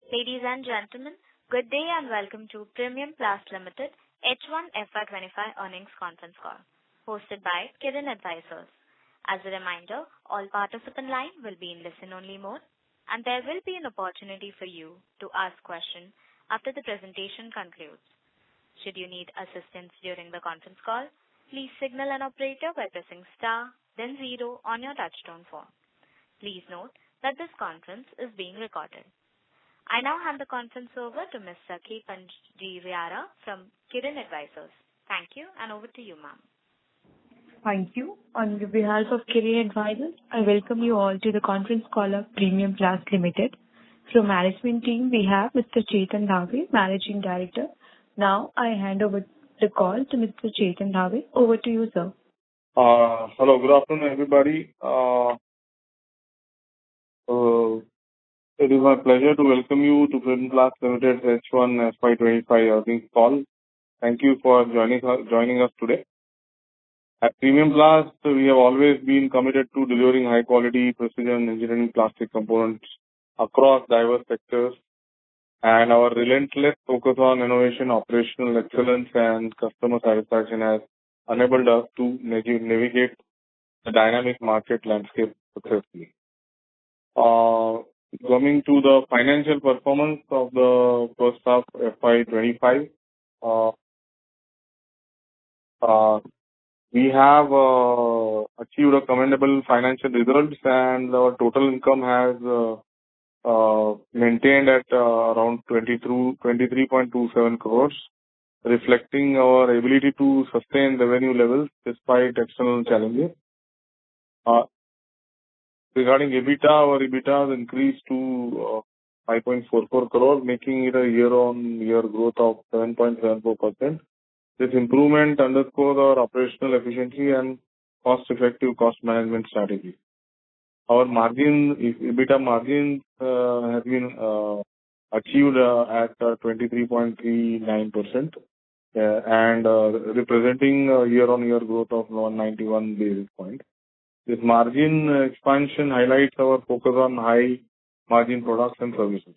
Ladies and gentlemen, good day and welcome to Premium Plast Limited H1 FY25 earnings conference call, hosted by Kirin Advisors. As a reminder, all participant line will be in listen-only mode, and there will be an opportunity for you to ask questions after the presentation concludes. Should you need assistance during the conference call, please signal an operator by pressing star, then 0 on your touchtone phone. Please note that this conference is being recorded. I now hand the conference over to Ms. Sakhi Panjiriara from Kirin Advisors. Thank you, and over to you, ma'am. Thank you. On behalf of Kirin Advisors, I welcome you all to the conference call of Premium Plast Limited. From management team, we have Mr. Chetan Dhave, Managing Director. Now, I hand over the call to Mr. Chetan Dhave. Over to you, sir. Hello, good afternoon, everybody. It is my pleasure to welcome you to Premium Plast Limited H1 FY25 earnings call. Thank you for joining us today. At Premium Plast, we have always been committed to delivering high-quality, precision engineering plastic components across diverse sectors, and our relentless focus on innovation, operational excellence, and customer satisfaction has enabled us to navigate the dynamic market landscape successfully. Coming to the financial performance of the first half FY25, we have achieved a commendable financial results, and our total income has maintained at around 23.27 crores, reflecting our ability to sustain revenue levels despite external challenges. Regarding EBITDA, our EBITDA has increased to 5.44 crore, making it a year-on-year growth of 7.74%. This improvement underscores our operational efficiency and cost-effective cost management strategy. Our EBITDA margin has been achieved at 23.39% and representing a year-on-year growth of 191 basis points. This margin expansion highlights our focus on high margin products and services.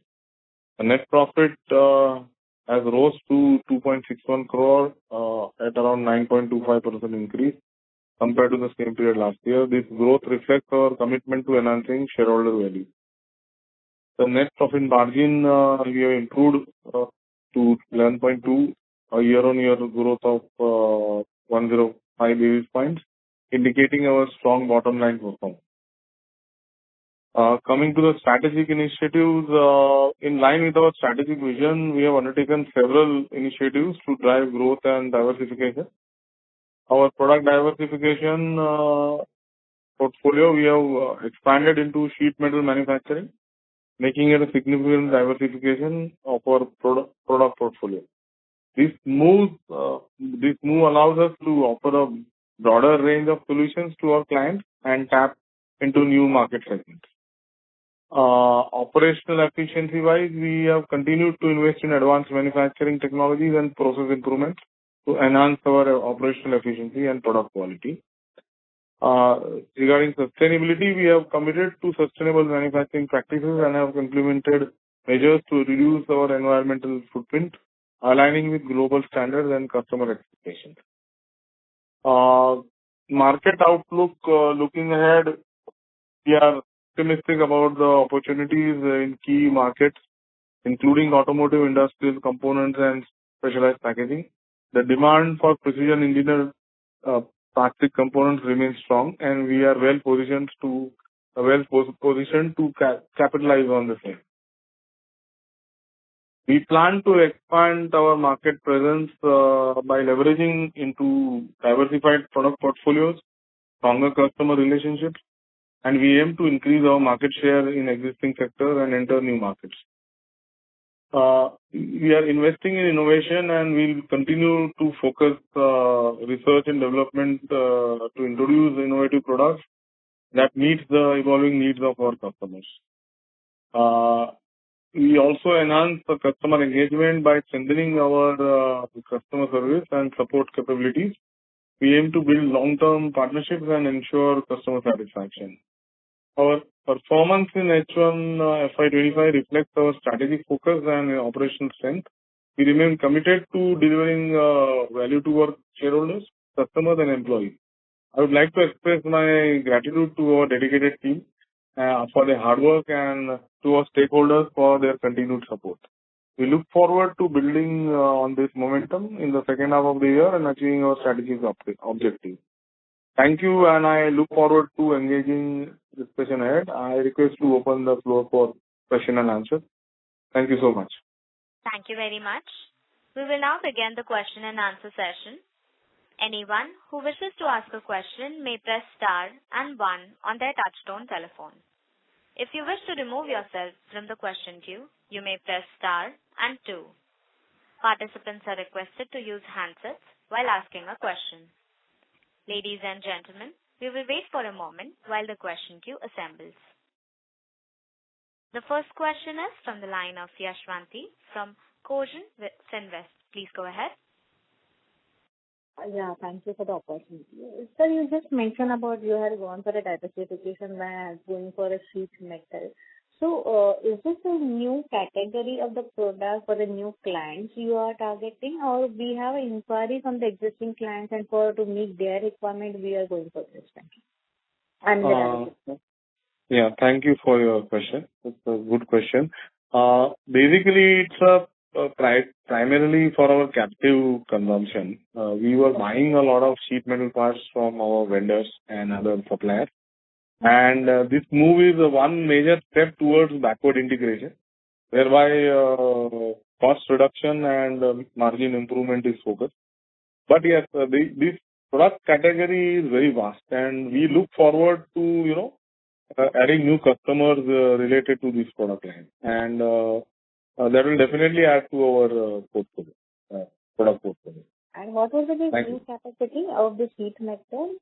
The net profit has rose to 2.61 crore at around 9.25% increase compared to the same period last year. This growth reflects our commitment to enhancing shareholder value. The net profit margin we have improved to 11.2, a year-on-year growth of 105 basis points, indicating our strong bottom line performance. Coming to the strategic initiatives, in line with our strategic vision, we have undertaken several initiatives to drive growth and diversification. Our product diversification portfolio, we have expanded into sheet metal manufacturing, making it a significant diversification of our product portfolio. This move allows us to offer a broader range of solutions to our clients and tap into new market segments. Operational efficiency-wise, we have continued to invest in advanced manufacturing technologies and process improvements to enhance our operational efficiency and product quality. Regarding sustainability, we have committed to sustainable manufacturing practices and have implemented measures to reduce our environmental footprint, aligning with global standards and customer expectations. Market outlook, looking ahead, we are optimistic about the opportunities in key markets, including automotive, industrial components, and specialized packaging. The demand for precision engineered plastic components remains strong, and we are well positioned to capitalize on the same. We plan to expand our market presence by leveraging into diversified product portfolios, stronger customer relationships, and we aim to increase our market share in existing sectors and enter new markets. We are investing in innovation, and we'll continue to focus research and development to introduce innovative products that meet the evolving needs of our customers. We also enhance the customer engagement by strengthening our customer service and support capabilities. We aim to build long-term partnerships and ensure customer satisfaction. Our performance in H1 FY25 reflects our strategic focus and operational strength. We remain committed to delivering value to our shareholders, customers, and employees. I would like to express my gratitude to our dedicated team for their hard work and to our stakeholders for their continued support. We look forward to building on this momentum in the second half of the year and achieving our strategic objectives. Thank you, and I look forward to engaging discussion ahead. I request to open the floor for question and answer. Thank you so much. Thank you very much. We will now begin the question and answer session. Anyone who wishes to ask a question may press star and 1 on their touchtone telephone. If you wish to remove yourself from the question queue, you may press star and 2. Participants are requested to use handsets while asking a question. Ladies and gentlemen, we will wait for a moment while the question queue assembles. The first question is from the line of Yashwanti from Cogent Finvest. Please go ahead. Yeah, thank you for the opportunity. Sir, you just mentioned about you had gone for a diversification by going for a sheet metal. So, is this a new category of the product for the new clients you are targeting, or we have an inquiry from the existing clients and to meet their requirement, we are going for this? Yeah, thank you for your question. It's a good question. Basically, it's primarily for our captive consumption. We were buying a lot of sheet metal parts from our vendors and other suppliers. And this move is one major step towards backward integration, whereby cost reduction and margin improvement is focused. But yes, this product category is very vast, and we look forward to, adding new customers related to this product line. And that will definitely add to our portfolio, product portfolio. And what was the new capacity of the sheet metal?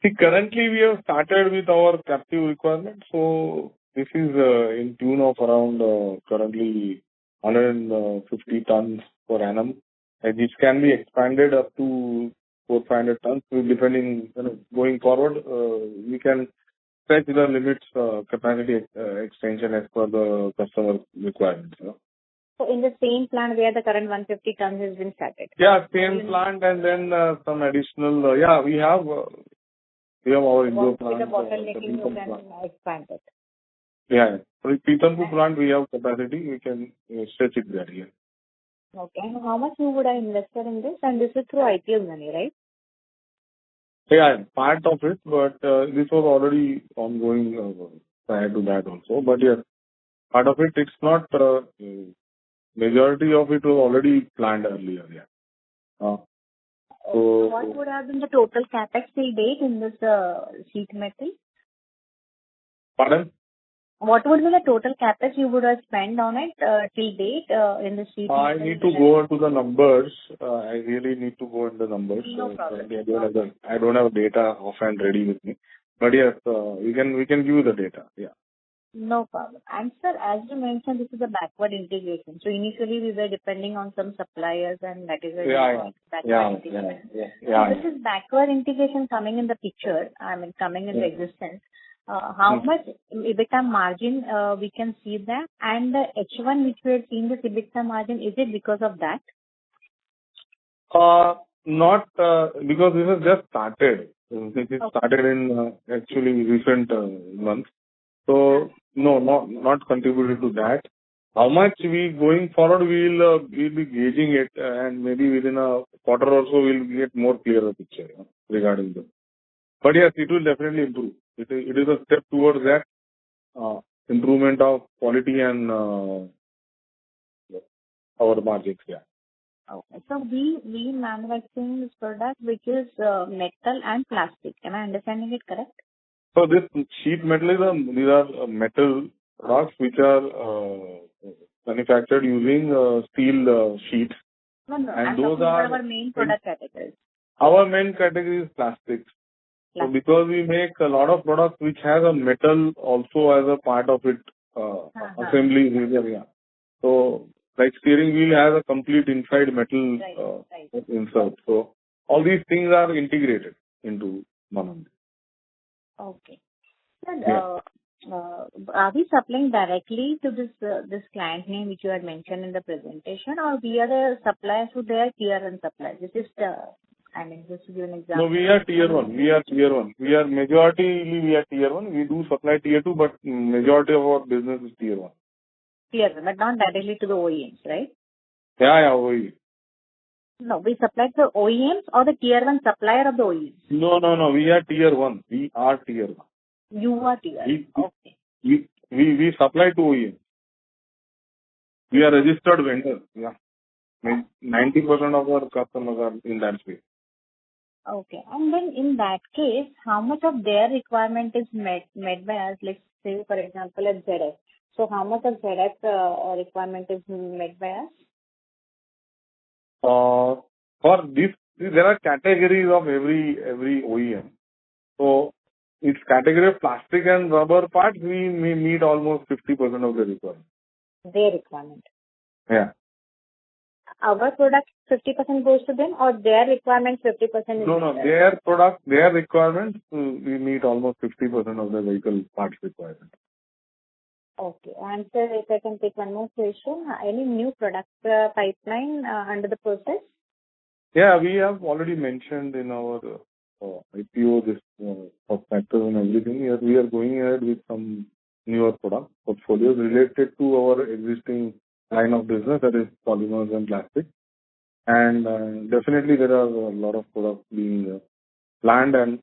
See, currently we have started with our captive requirement. So this is in tune of around currently 150 tons per annum. And this can be expanded up to 400-500 tons, depending, going forward, we can stretch the limits capacity extension as per the customer requirements. So in the same plant where the current 150 tons has been started? Yeah, same plant, and then some additional, we have our Indo plant. With the bottlenecking, you can expand it. Yeah. For the Pithampur plant, we have capacity. We can stretch it there, yeah. Okay. And how much you would have invested in this? And this is through IPO money, right? Yeah, part of it, but this was already ongoing prior to that also. But yes, part of it, it's not, majority of it was already planned earlier, yeah. So what would have been the total capex till date in this sheet metal? Pardon? What would be the total capex you would have spent on it till date in the sheet metal? I need to go into the numbers. I really need to go into the numbers. No problem. I don't have data offhand ready with me. But yes, we can give you the data, yeah. No problem. And sir, as you mentioned, this is a backward integration. So initially we were depending on some suppliers, and that is why backward integration. So this is backward integration coming in the picture, coming in the existence. How much EBITDA margin we can see that? And the H1 which we have seen this EBITDA margin, is it because of that? Not because this has just started. It started in actually recent months. So no, not contributed to that. How much we going forward, we'll be gauging it, and maybe within a quarter or so we'll get more clearer picture regarding this. But yes, it will definitely improve. It is a step towards that improvement of quality and our margins. Yeah. Okay. So we manufacturing this product which is metal and plastic. Am I understanding it correct? So this sheet metal these are metal products which are manufactured using steel sheets. No, and those are our main product categories. Our main category is plastics. So because we make a lot of products which has a metal also as a part of it, assembly area. So like steering wheel has a complete inside metal insert. So all these things are integrated into one. Okay. Sir, are we supplying directly to this client name which you had mentioned in the presentation, or we are the suppliers who they are tier 1 suppliers? This is just to give an example. No, we are tier 1. We are tier 1. We are tier 1. We do supply tier 2, but majority of our business is tier 1. Tier 1, but not directly to the OEMs, right? Yeah, OEM. No, we supply to OEMs or the tier 1 supplier of the OEMs? No. We are tier 1. We are tier 1. You are tier 1. Okay. We supply to OEM. We are registered vendor. Yeah. 90% of our customers are in that space. Okay. And then in that case, how much of their requirement is met by us? Let's say, for example, at ZF. So how much of ZF requirement is met by us? For this, there are categories of every OEM. So its category of plastic and rubber parts, we may meet almost 50% of the requirement. Their requirement. Yeah. Our product 50% goes to them, or their requirement 50% is? No. Their product, their requirement, we meet almost 50% of the vehicle parts requirement. Okay. And sir, if I can take one more question, any new product pipeline under the process? Yeah, we have already mentioned in our IPO this factors and everything. We are going ahead with some newer product portfolios related to our existing line of business, that is polymers and plastic. And definitely there are a lot of products being planned and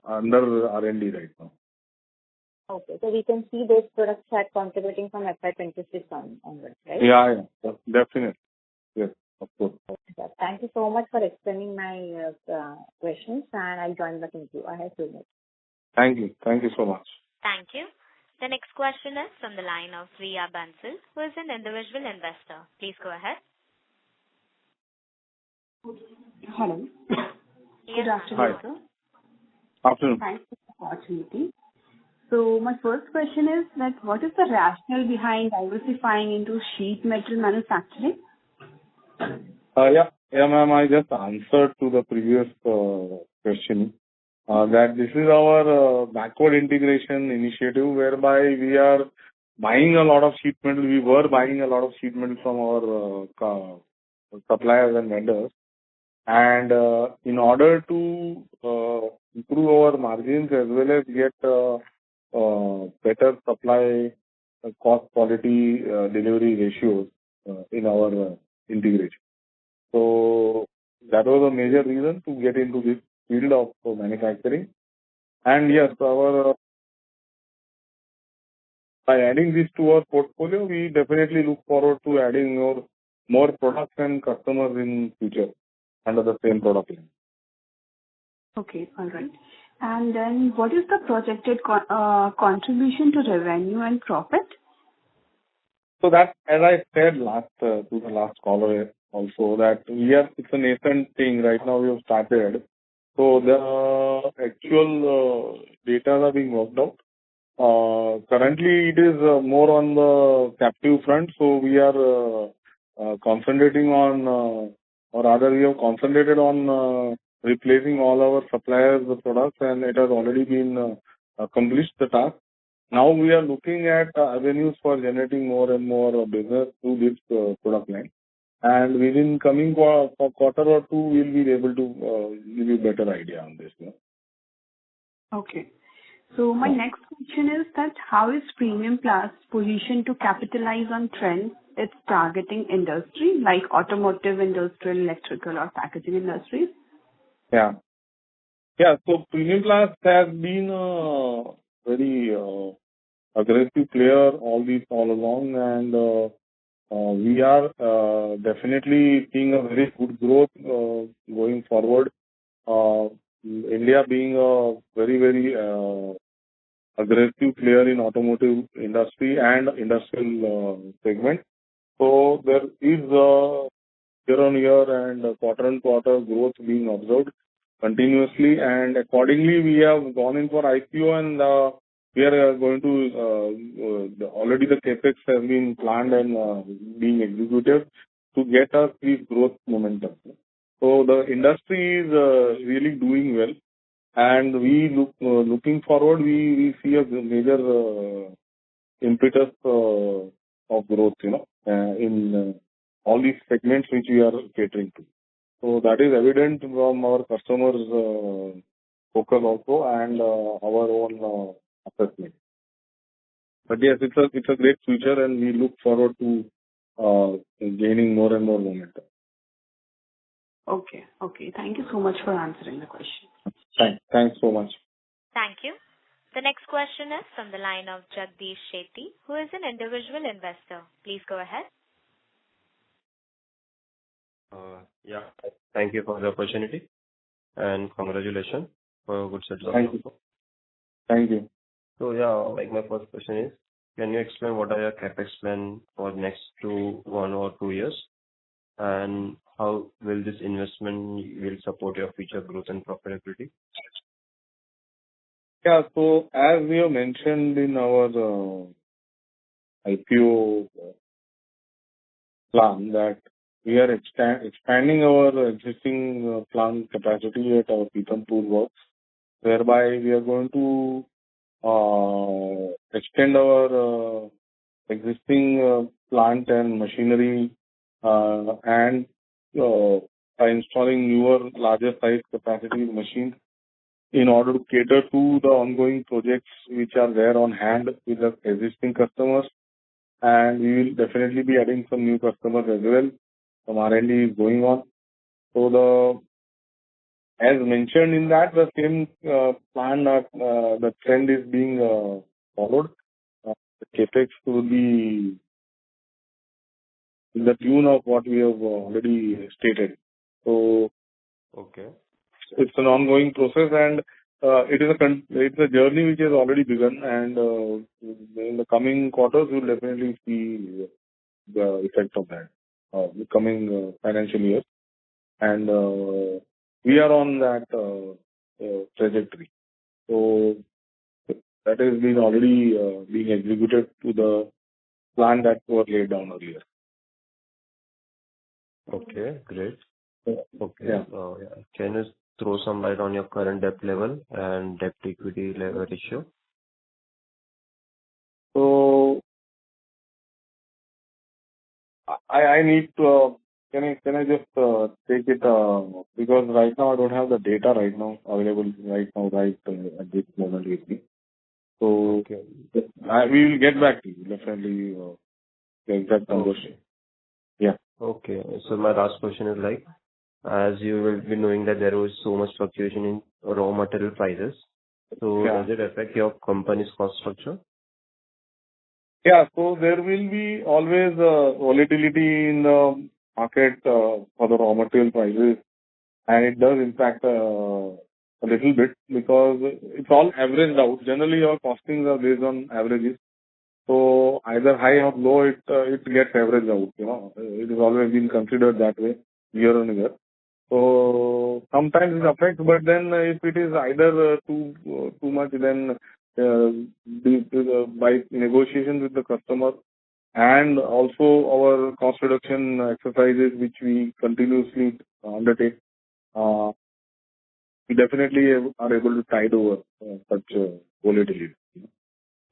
under R&D right now. Okay, so we can see those products start contributing from FY26 onwards, right? Yeah, definitely. Yes, of course. Okay, thank you so much for explaining my questions, and I'll join back in queue. I have 2 minutes. Thank you. Thank you so much. Thank you. The next question is from the line of Riya Bansal, who is an individual investor. Please go ahead. Hello. Good afternoon, sir. Afternoon. Thanks for the opportunity. So my first question is that what is the rationale behind diversifying into sheet metal manufacturing? Yeah, ma'am, I just answered to the previous question that this is our backward integration initiative, whereby we are buying a lot of sheet metal. We were buying a lot of sheet metal from our suppliers and vendors. And in order to improve our margins as well as get better supply cost quality delivery ratios in our integration. So that was a major reason to get into this field of manufacturing. And yes, by adding this to our portfolio, we definitely look forward to adding more products and customers in future under the same product line. Okay, all right. And then what is the projected contribution to revenue and profit? So that, as I said to the last caller also, that it's a nascent thing. Right now we have started. So the actual data are being worked out. Currently it is more on the captive front. So we are concentrating on, or rather we have concentrated on replacing all our suppliers' products, and it has already been accomplished the task. Now we are looking at avenues for generating more and more business through this product line. And within coming quarter or 2, we'll be able to give you a better idea on this. Yeah? Okay. So my next question is that how is Premium Plast positioned to capitalize on trends it's targeting industry like automotive, industrial, electrical or packaging industries? Yeah. So Premium Plast has been a very aggressive player all along, and we are definitely seeing a very good growth going forward. India being a very, very aggressive player in automotive industry and industrial segment. So there is year-on-year and quarter-on-quarter growth being observed continuously, and accordingly we have gone in for IPO, and we are going to already the capex has been planned and being executed to get us this growth momentum. So the industry is really doing well, And looking forward, we see a major impetus of growth, in all these segments which we are catering to. So that is evident from our customers' focus also and our own assessment. But yes, it's a great future, and we look forward to gaining more and more momentum. Okay. Thank you so much for answering the question. Thanks so much. Thank you. The next question is from the line of Jagdish Shetty, who is an individual investor. Please go ahead. Yeah. Thank you for the opportunity, and congratulations for a good set of Thank you. Thank you. So yeah, my first question is, can you explain what are your capex plan for next 1 or 2 years, and how will this investment will support your future growth and profitability? Yeah. So as we have mentioned in our IPO plan, that we are expanding our existing plant capacity at our Pithampur works, whereby we are going to extend our existing plant and machinery and by installing newer, larger size capacity machines in order to cater to the ongoing projects which are there on hand with the existing customers. And we will definitely be adding some new customers as well. Some R&D is going on. So as mentioned in that, the same plan, the trend is being followed. The capex will be in the tune of what we have already stated. So Okay. it's an ongoing process, and it's a journey which has already begun, and in the coming quarters we'll definitely see the effect of that the coming financial year, and we are on that trajectory. So that has been already being executed to the plan that was laid down earlier. Okay, great. Okay. Yeah. Yeah. Can you throw some light on your current debt level and debt to equity level ratio? So I need to, can I just take it, because right now I don't have the data available at this moment with me. So Okay. we will get back to you, definitely, the exact numbers. Okay. Yeah. Okay. So my last question is like, as you will be knowing that there was so much fluctuation in raw material prices, so Yeah. does it affect your company's cost structure? Yeah. So there will be always volatility in the market for the raw material prices, and it does impact a little bit because it's all averaged out. Generally, our costings are based on averages. So either high or low, it gets averaged out. It has always been considered that way year on year. So sometimes it affects, but then if it is either too much, then by negotiation with the customer and also our cost reduction exercises which we continuously undertake, we definitely are able to tide over such volatility.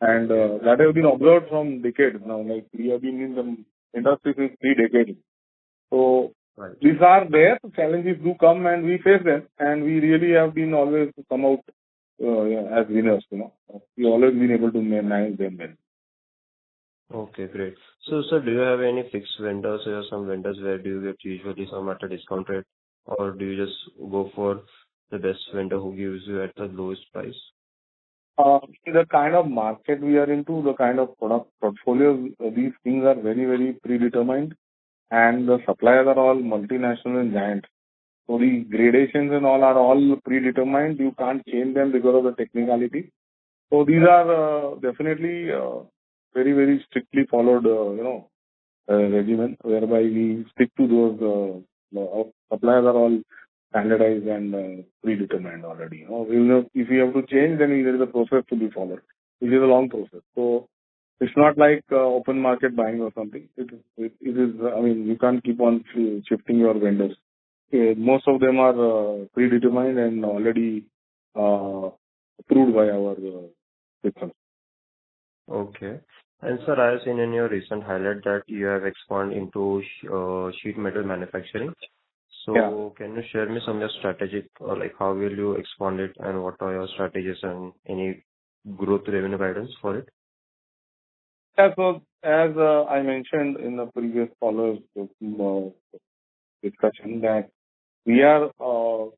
And that has been observed from decades now. Like we have been in the industry since 3 decades. So Right. these are there. Challenges do come, and we face them, and we really have been always come out as winners. We always been able to manage them well. Okay, great. So, sir, do you have any fixed vendors or some vendors where do you get usually some at a discount rate, or do you just go for the best vendor who gives you at the lowest price? The kind of market we are into, the kind of product portfolios, these things are very, very predetermined, and the suppliers are all multinational and giants. So the gradations and all are all predetermined. You can't change them because of the technicality. So these are definitely very, very strictly followed, regimen, whereby we stick to those. Our suppliers are all standardized and predetermined already. If we have to change, then there is a process to be followed, which is a long process. So it's not like open market buying or something. It is. I mean, you can't keep on shifting your vendors. Most of them are predetermined and already approved by our system. Okay. And sir, I have seen in your recent highlight that you have expanded into sheet metal manufacturing. So can you share me some of your strategic, like how will you expand it and what are your strategies and any growth revenue guidance for it? Yeah, so as I mentioned in the previous caller's discussion that we are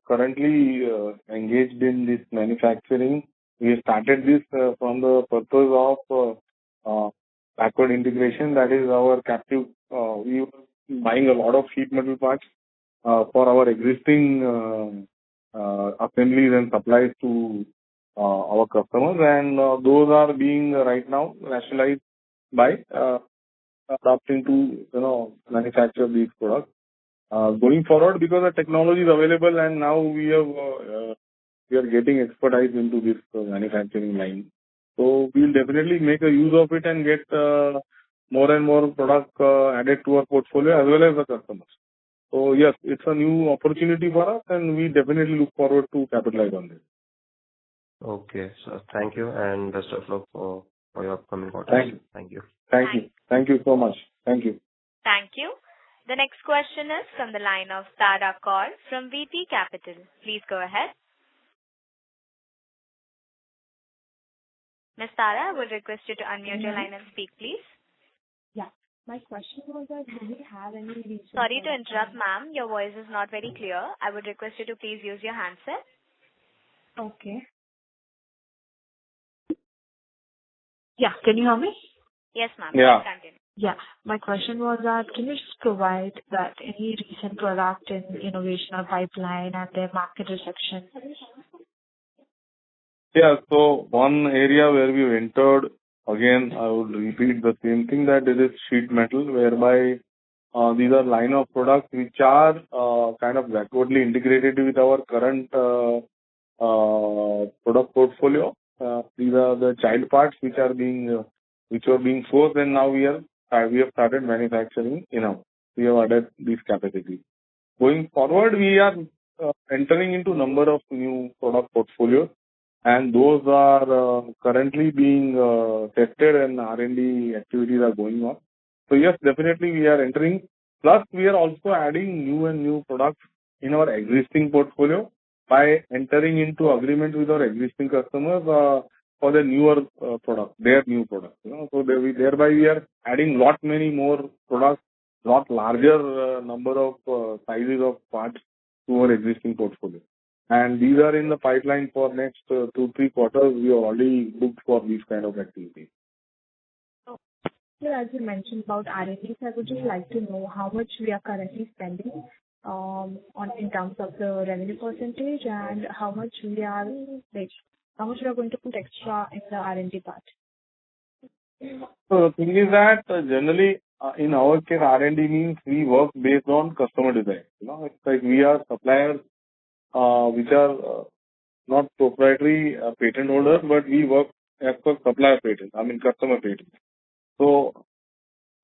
currently engaged in this manufacturing. We started this from the purpose of backward integration. That is our captive. We were buying a lot of sheet metal parts for our existing assemblies and supplies to our customers, and those are being right now rationalized by adopting to manufacture these products. Going forward, because the technology is available and now we are getting expertise into this manufacturing line. So we'll definitely make a use of it and get more and more product added to our portfolio as well as the customers. So yes, it's a new opportunity for us and we definitely look forward to capitalize on this. Okay, so thank you and best of luck for your upcoming quarters. Thank you. Thank you so much. Thank you. Thank you. The next question is from the line of Tara Kaur from VP Capital. Please go ahead. Ms. Tara, I would request you to unmute your line and speak, please. Yeah. My question was that do we have any recent... Sorry to interrupt, ma'am. Your voice is not very clear. I would request you to please use your handset. Okay. Yeah. Can you hear me? Yes, ma'am. Yeah. Please continue. Yeah. My question was that can you just provide that any recent product in innovation or pipeline and their market reception? Yeah. So one area where we entered, again, I would repeat the same thing that it is sheet metal, whereby these are line of products which are kind of backwardly integrated with our current product portfolio. These are the child parts which were being sourced, and now we have started manufacturing. We have added these capacities. Going forward, we are entering into number of new product portfolios, and those are currently being tested and R&D activities are going on. So yes, definitely we are entering. Plus, we are also adding new products in our existing portfolio by entering into agreement with our existing customers for the newer product, their new products. So thereby we are adding many more products, lot larger number of sizes of parts to our existing portfolio. And these are in the pipeline for next 2-3 quarters. We are already booked for these kind of activities. So as you mentioned about R&D, I would just like to know how much we are currently spending in terms of the revenue percentage and how much we are going to put extra in the R&D part. So the thing is that generally in our case R&D means we work based on customer design. It's like we are suppliers which are not proprietary patent holders, but we work as per supplier patent, customer patent. So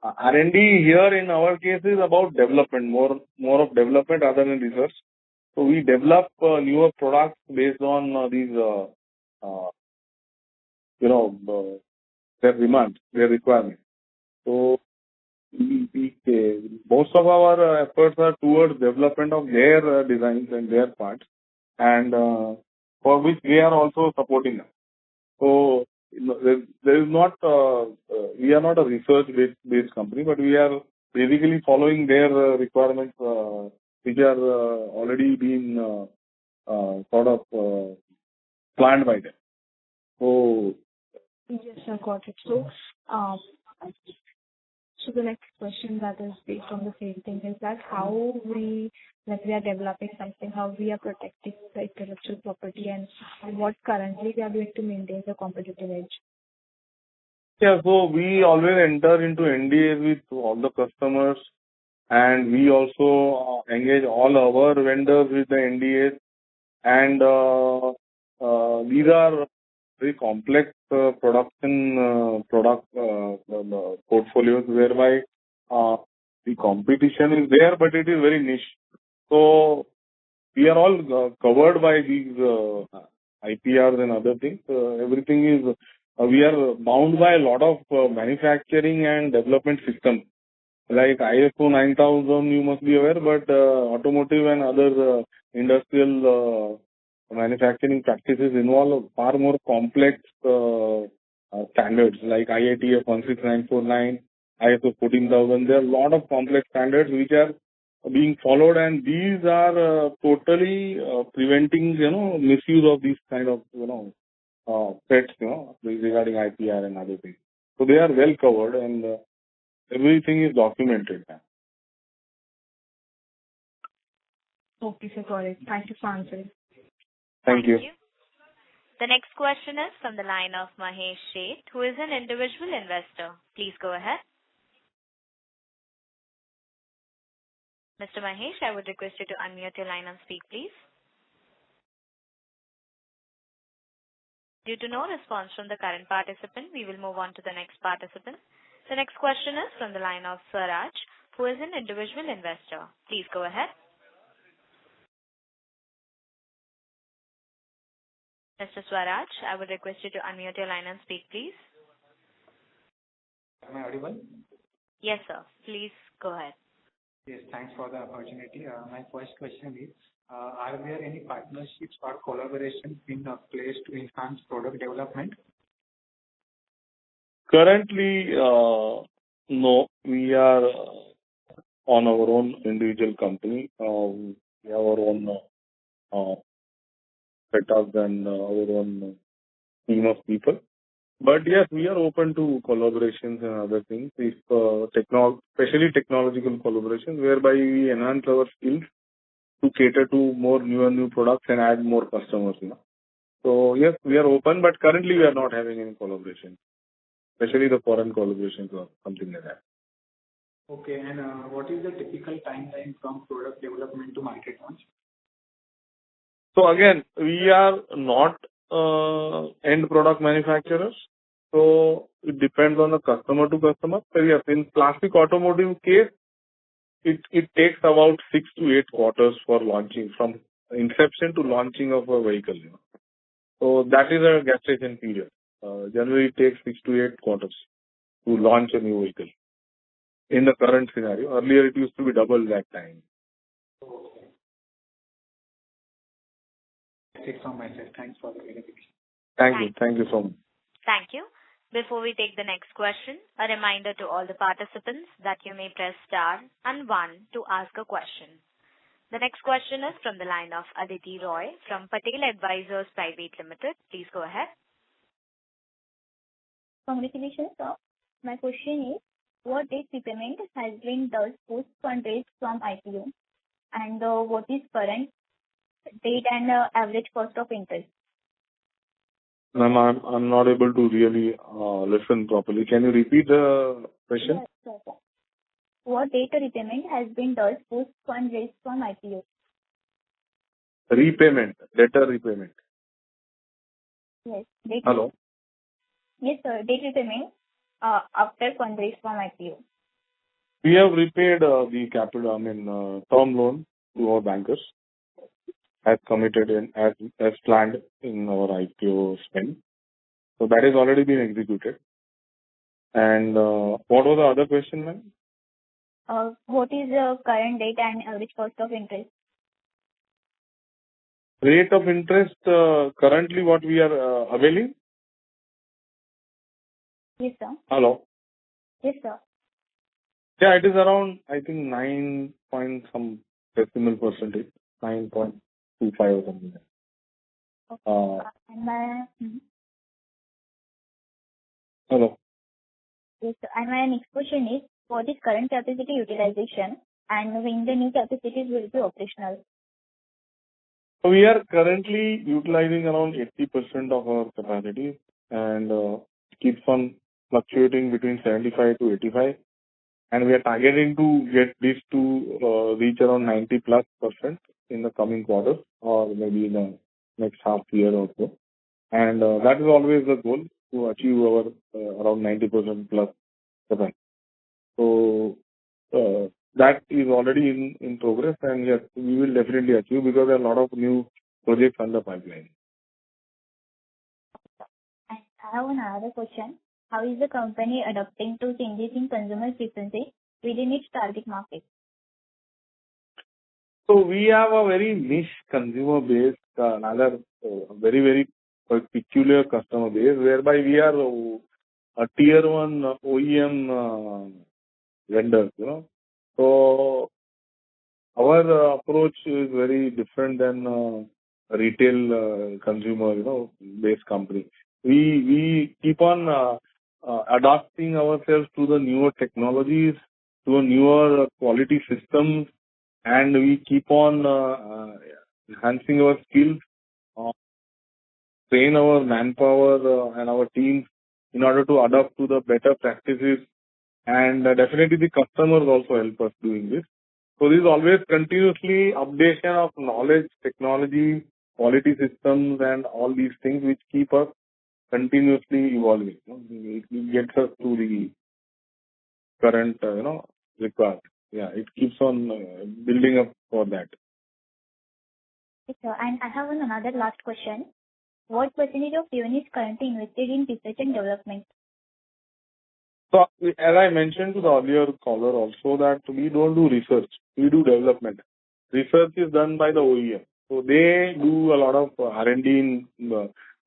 R&D here in our case is about development, more of development other than research. So we develop newer products based on these, their demand, their requirements. So most of our efforts are towards development of their designs and their parts, and for which we are also supporting them. So there is not, we are not a research-based company, but we are basically following their requirements, which are already been sort of planned by them. So yes, I got it. So the next question that is based on the same thing is that how when we are developing something, how we are protecting the intellectual property and what currently we are doing to maintain the competitive edge. Yeah, so we always enter into NDAs with all the customers, and we also engage all our vendors with the NDAs, and these are very complex production product portfolios whereby the competition is there, but it is very niche. So we are all covered by these IPRs and other things. Everything is, we are bound by a lot of manufacturing and development systems. Like ISO 9000, you must be aware, but automotive and other industrial manufacturing practices involve far more complex standards like IATF 16949, ISO 14000. There are a lot of complex standards which are being followed, and these are totally preventing, misuse of these kind of, threats, regarding IPR and other things. So they are well covered, and everything is documented now. Okay, sir, got it. Thank you for answering. Thank you. The next question is from the line of Mahesh Sheth, who is an individual investor. Please go ahead. Mr. Mahesh, I would request you to unmute your line and speak, please. Due to no response from the current participant, we will move on to the next participant. The next question is from the line of Swaraj, who is an individual investor. Please go ahead. Mr. Swaraj, I would request you to unmute your line and speak, please. Am I audible? Yes, sir. Please go ahead. Yes, thanks for the opportunity. My first question is, are there any partnerships or collaborations in place to enhance product development? Currently, no. We are on our own individual company. We have our own setup and our own team of people. But yes, we are open to collaborations and other things, if especially technological collaborations, whereby we enhance our skills to cater to more new products and add more customers. So yes, we are open, but currently we are not having any collaboration, especially the foreign collaborations or something like that. Okay, and what is the typical timeline from product development to market launch? So again, we are not end product manufacturers, so it depends on the customer to customer. So yes, in plastic automotive case, it takes about 6 to 8 quarters for launching, from inception to launching of a vehicle. So that is a gestation period. Generally, it takes 6 to 8 quarters to launch a new vehicle. In the current scenario, earlier it used to be double that time. That's it from my side. Thanks for the clarification. Thank you so much. Thank you. Before we take the next question, a reminder to all the participants that you may press star and 1 to ask a question. The next question is from the line of Aditi Roy from Kirin Advisors Private Limited. Please go ahead. Congratulations, sir. My question is, what date repayment has been done post fundraise from IPO, and what is current date and average cost of interest? Ma'am, I'm not able to really listen properly. Can you repeat the question? Yes, sir. What date repayment has been done post fundraise from IPO? Debtor repayment. Yes. Hello? Yes, sir. Date repayment after fundraise from IPO. We have repaid the capital, term loan to our bankers as committed and as planned in our IPO spend. So that has already been executed. And what was the other question, ma'am? What is the current date and average cost of interest? Rate of interest currently what we are availing? Yes, sir. Hello? Yes, sir. Yeah, it is around, I think, 9 point some decimal percentage, 9.25 or something. Okay. Hello? Yes, sir. And my next question is, what is current capacity utilization and when the new capacities will be operational? So we are currently utilizing around 80% of our capacity, and keeps on fluctuating between 75 to 85. And we are targeting to get this to reach around 90+% in the coming quarters, or maybe in the next half year or so. And that is always the goal, to achieve our around 90% plus capacity. So that is already in progress, and yes, we will definitely achieve, because there are a lot of new projects on the pipeline. I have another question. How is the company adapting to changes in consumer preferences within its target market? So we have a very niche consumer base, another very, very peculiar customer base, whereby we are a tier one OEM vendors, So our approach is very different than a retail consumer, based company. We keep on adapting ourselves to the newer technologies, to a newer quality systems, and we keep on enhancing our skills, uh, train our manpower and our teams in order to adapt to the better practices. And definitely the customers also help us doing this. So this is always continuously updation of knowledge, technology, quality systems, and all these things which keep us continuously evolving. It gets us to the current, required. Yeah, it keeps on building up for that. Yes, sir. And I have another last question. What percentage of revenue is currently invested in research and development? So as I mentioned to the earlier caller also that we don't do research, we do development. Research is done by the OEM. So they do a lot of R&D in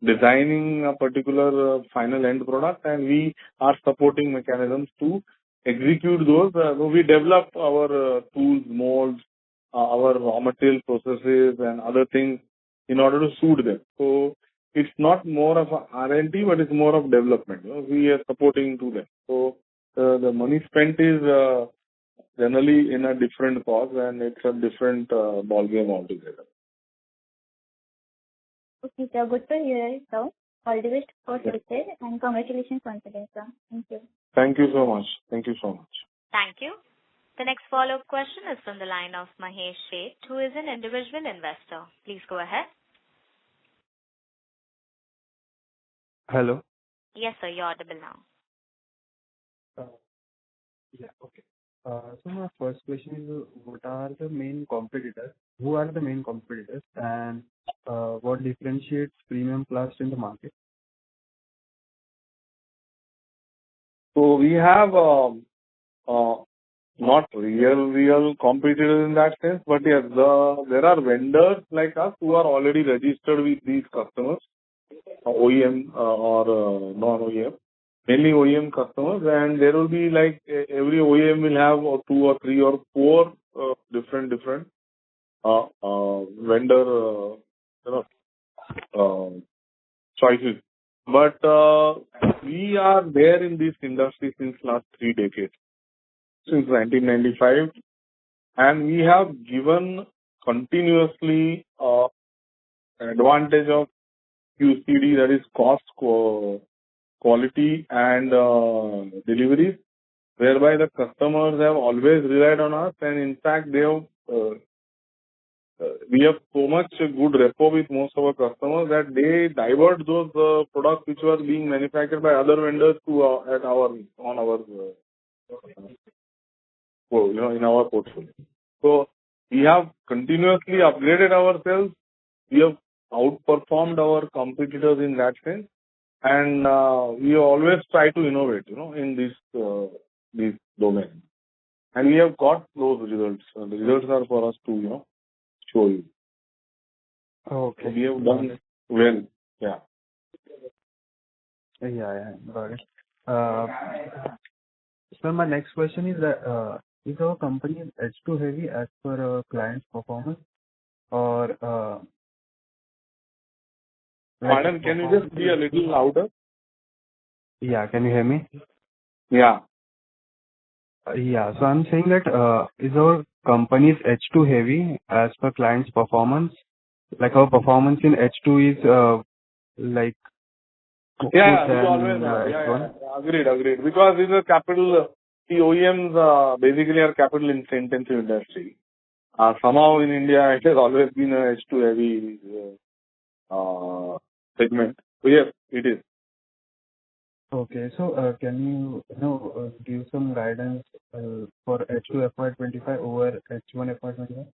designing a particular final end product, and we are supporting mechanisms to execute those. So we develop our tools, molds, our raw material processes and other things in order to suit them. So it's not more of a R&D, but it's more of development. We are supporting to them. So the money spent is generally in a different cause, and it's a different ball game altogether. Okay, sir. Good to hear it, sir. All the best for future and congratulations once again, sir. Thank you. Thank you so much. Thank you so much. Thank you. The next follow-up question is from the line of Mahesh Sheth, who is an individual investor. Please go ahead. Hello. Yes, sir, you're audible now. Yeah, okay. So my first question is, what are the main competitors? Who are the main competitors, and what differentiates Premium Plast in the market? So we have not real competitors in that sense, but yes, there are vendors like us who are already registered with these customers, OEM or non-OEM, mainly OEM customers, and there will be like every OEM will have 2 or 3 or 4 different vendor choices. But we are there in this industry since last 3 decades, since 1995, and we have given continuously advantage of QCD, that is cost, quality and deliveries, whereby the customers have always relied on us, and in fact they have we have so much good rapport with most of our customers that they divert those products which were being manufactured by other vendors to in our portfolio. So we have continuously upgraded ourselves. We have outperformed our competitors in that sense, and we always try to innovate, in this domain. And we have got those results. The results are for us to, show you. Okay. So we have done well. Yeah. Yeah, got it. So my next question is that is our company H2 heavy as per client's performance, or Pardon, can you just be a little louder? Yeah, can you hear me? Yeah. Yeah, so I'm saying that is our company's H2 heavy as per client's performance? Like our performance in H2 is like Yeah, we always H1. Agreed. Because these are capital, the OEMs basically are capital intensive industry. Somehow in India it has always been a H2 heavy segment. So yes, it is. Okay, so can you give some guidance for H2 FY25 over H1 FY25?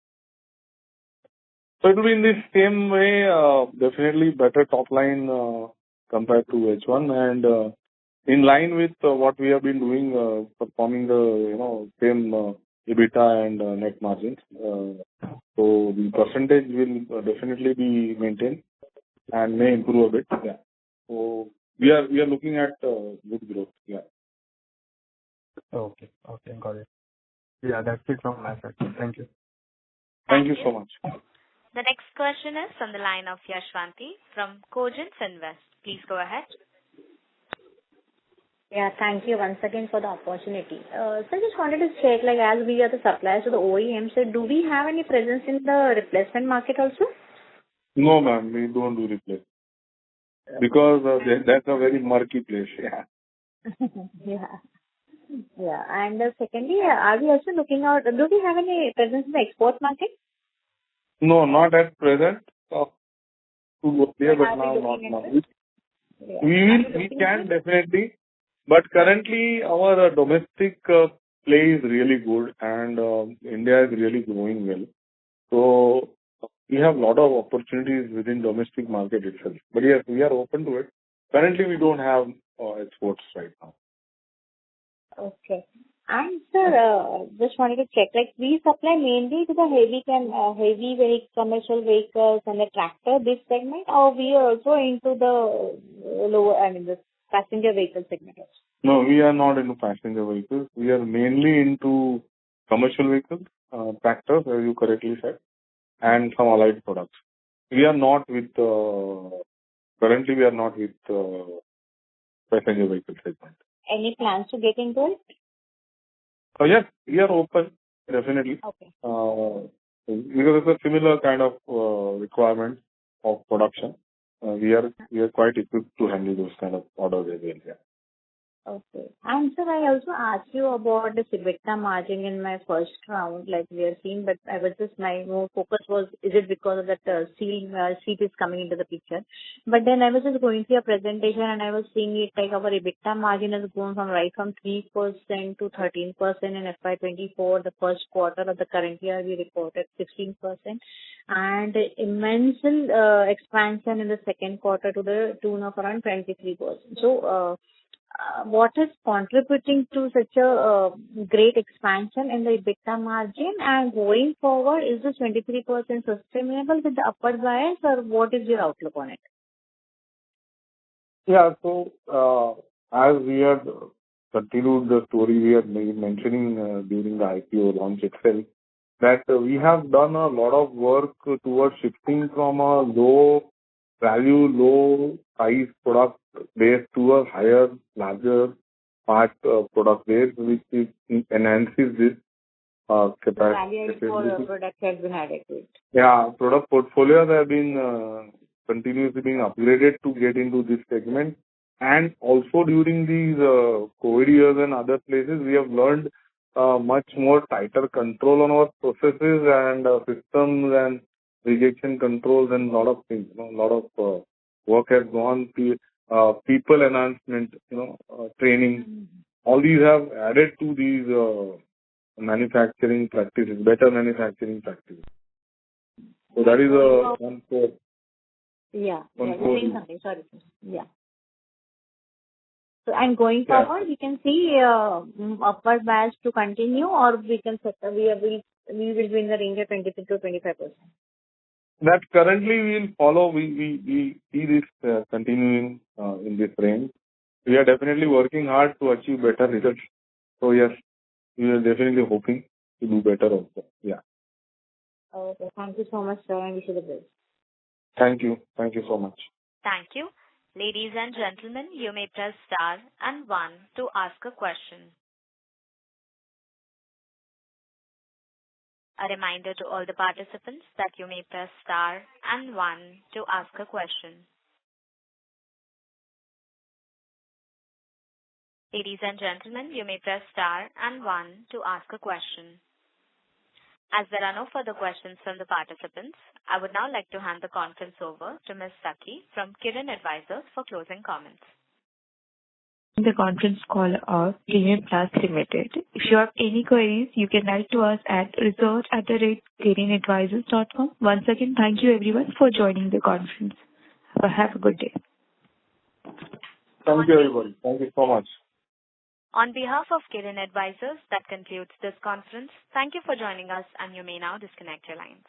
So it will be in the same way, definitely better top line compared to H1, and in line with what we have been doing, performing the same EBITDA and net margins. So the percentage will definitely be maintained and may improve a bit. Yeah. So we are looking at good growth. Yeah. Okay. Okay. Got it. Yeah, that's it from my side. Thank you. Thank you so much. The next question is from the line of Yashwanti from Cogent Invest. Please go ahead. Yeah, thank you once again for the opportunity. So I just wanted to check, like, as we are the suppliers to the OEM, so do we have any presence in the replacement market also? No, ma'am, we don't do replace because that's a very murky place. Yeah. Yeah. Yeah. And secondly, are we also looking out, do we have any presence in the export market? No, not at present. To go there, but now not now. Yeah. We can definitely, but currently our domestic play is really good, and India is really growing well. So we have a lot of opportunities within domestic market itself. But yes, we are open to it. Currently, we don't have exports right now. Okay. And sir, just wanted to check, like, we supply mainly to the heavy commercial vehicles and the tractor, this segment, or we are also into the the passenger vehicle segment also? No, we are not into passenger vehicles. We are mainly into commercial vehicles, tractors, as you correctly said, and some allied products. We are not with, currently we are not with passenger vehicle segment. Any plans to get into it? Yes, we are open, definitely. Okay. Because it's a similar kind of requirement of production. We are quite equipped to handle those kind of orders as well. Yeah. Okay. And sir, I also asked you about the EBITDA margin in my first round, like we are seeing, but my more focus was, is it because of that seat is coming into the picture? But then I was just going through your presentation and I was seeing it like our EBITDA margin has grown from 3% to 13% in FY24. The first quarter of the current year we reported 16%, and immense expansion in the second quarter to the tune of around 23%. So, what is contributing to such a great expansion in the EBITDA margin, and going forward, is this 23% sustainable with the upward bias, or what is your outlook on it? Yeah, so as we had continued the story we had been mentioning during the IPO launch itself, that we have done a lot of work towards shifting from a low value, low price product base to a higher, larger part product base, which enhances this capacity. Value for product has been added to it. Yeah, product portfolios have been continuously being upgraded to get into this segment. And also during these COVID years and other places, we have learned much more tighter control on our processes and systems and rejection controls and a lot of things. A lot of work has gone to people enhancement, training. All these have added to these manufacturing practices, better manufacturing practices. So that is one core. Yeah. Saying something. Sorry. Yeah. So, and going forward, we can see upward bias to continue, or we can we will be in the range of 23 to 25%. That currently we will follow. We see this continuing in this range. We are definitely working hard to achieve better results. So yes, we are definitely hoping to do better also. Yeah. Okay. Thank you so much, sir, and wish you the best. Thank you. Thank you so much. Thank you. Ladies and gentlemen, you may press star and 1 to ask a question. A reminder to all the participants that you may press star and 1 to ask a question. Ladies and gentlemen, you may press star and 1 to ask a question. As there are no further questions from the participants, I would now like to hand the conference over to Ms. Saki from Kirin Advisors for closing comments. The conference call of Premium Plast Limited. If you have any queries, you can write to us at research@kirinadvisors.com. Once again, thank you everyone for joining the conference. Have a good day. Thank you, everybody. Thank you so much. On behalf of Kirin Advisors, that concludes this conference. Thank you for joining us, and you may now disconnect your lines.